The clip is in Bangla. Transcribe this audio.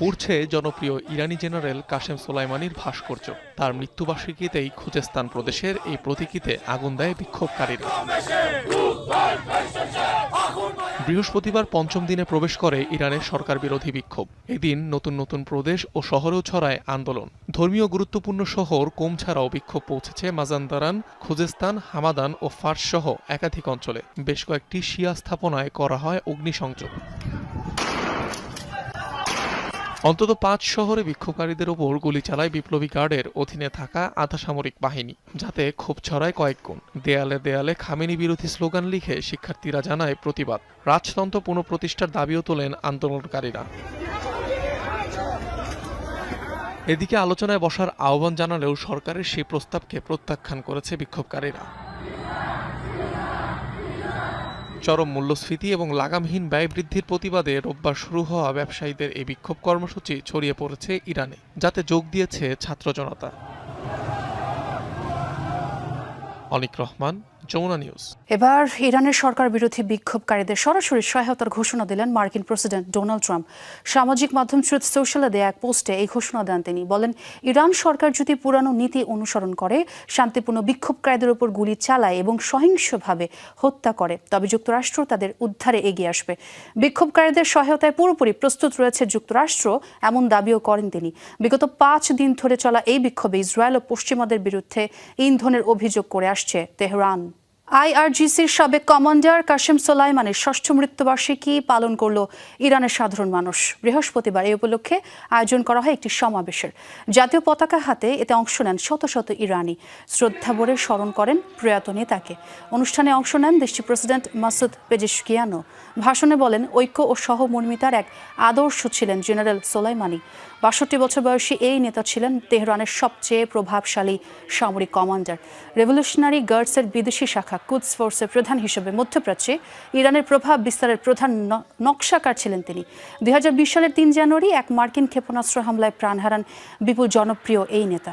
পড়ছে জনপ্রিয় ইরানি জেনারেল কাশেম সোলাইমানির ভাস্কর্য। তার মৃত্যুবার্ষিকীতেই খুজেস্তান প্রদেশের এই প্রতীকীতে আগুন দেয় বিক্ষোভকারীরা। বৃহস্পতিবার পঞ্চম দিনে প্রবেশ করে ইরানের সরকার বিরোধী বিক্ষোভ। এদিন নতুন নতুন প্রদেশ ও শহরেও ছড়ায় আন্দোলন। ধর্মীয় গুরুত্বপূর্ণ শহর কোম ছাড়াও বিক্ষোভ পৌঁছেছে মাজান্দারান, খুজেস্তান, হামাদান ও ফার্স সহ একাধিক অঞ্চলে। বেশ কয়েকটি শিয়া স্থাপনায় করা হয় অগ্নিসংযোগ। অন্তত 5 শহরে বিক্ষোভকারীদের ওপর গুলি চালায় বিপ্লবী গার্ডের অধীনে থাকা আধা সামরিক বাহিনী, যাতে ক্ষোভ ছড়ায় কয়েক গুণ। দেয়ালে দেয়ালে খামেনি বিরোধী স্লোগান লিখে শিক্ষার্থীরা জানায় প্রতিবাদ। রাজতন্ত্র পুনঃপ্রতিষ্ঠার দাবিও তোলেন আন্দোলনকারীরা। এদিকে আলোচনায় বসার আহ্বান জানালেও সরকারের সেই প্রস্তাবকে প্রত্যাখ্যান করেছে বিক্ষোভকারীরা। চরম মূল্যস্ফীতি এবং লাগামহীন ব্যয় বৃদ্ধির প্রতিবাদে রোববার শুরু হওয়া ব্যবসায়ীদের এই বিক্ষোভ কর্মসূচি ছড়িয়ে পড়েছে ইরানে, যাতে যোগ দিয়েছে ছাত্র জনতা। অনিক রহমান, যমুনা নিউজ। এবার ইরানের সরকার বিরোধী বিক্ষোভকারীদের সরাসরি সহায়তার ঘোষণা দিলেন মার্কিন প্রেসিডেন্ট ডোনাল্ড ট্রাম্প। সামাজিক মাধ্যম ট্রুথ সোশ্যালে দেয়া এক পোস্টে এই ঘোষণা দেন তিনি। বলেন, ইরান সরকার যদি পুরানো নীতি অনুসরণ করে, শান্তিপূর্ণ বিক্ষোভকারীদের উপর গুলি চালায় এবং সহিংসভাবে হত্যা করে, তবে যুক্তরাষ্ট্র তাদের উদ্ধারে এগিয়ে আসবে। বিক্ষোভকারীদের সহায়তায় পুরোপুরি প্রস্তুত রয়েছে যুক্তরাষ্ট্র, এমন দাবিও করেন তিনি। বিগত 5 দিন ধরে চলা এই বিক্ষোভে ইসরায়েল ও পশ্চিমাদের বিরুদ্ধে ইন্ধনের অভিযোগ করে আসছে তেহরান। আইআরজিসির সাবেক কমান্ডার কাশেম সোলাইমানির 6ষ্ঠ মৃত্যুবার্ষিকী পালন করল ইরানের সাধারণ মানুষ। বৃহস্পতিবার এই উপলক্ষে আয়োজন করা হয় একটি সমাবেশের। জাতীয় পতাকা হাতে এতে অংশ নেন শত শত ইরানি। শ্রদ্ধাভরে স্মরণ করেন প্রয়াত নেতাকে। অনুষ্ঠানে অংশ নেন দেশটির প্রেসিডেন্ট মাসুদ পেজেশকিয়ানো। ভাষণে বলেন, ঐক্য ও সহমর্মিতার এক আদর্শ ছিলেন জেনারেল সোলাইমানি। 62 বছর বয়সী এই নেতা ছিলেন তেহরানের সবচেয়ে প্রভাবশালী সামরিক কমান্ডার। রেভলিউশনারি গার্ডসের বিদেশি শাখা কুদস ফোর্সের প্রধান হিসেবে মধ্যপ্রাচ্যে ইরানের প্রভাব বিস্তারের প্রধান নকশাকার ছিলেন তিনি। 2020 সালের 3 জানুয়ারি এক মার্কিন ক্ষেপণাস্ত্র হামলায় প্রাণ হারান বিপুল জনপ্রিয় এই নেতা।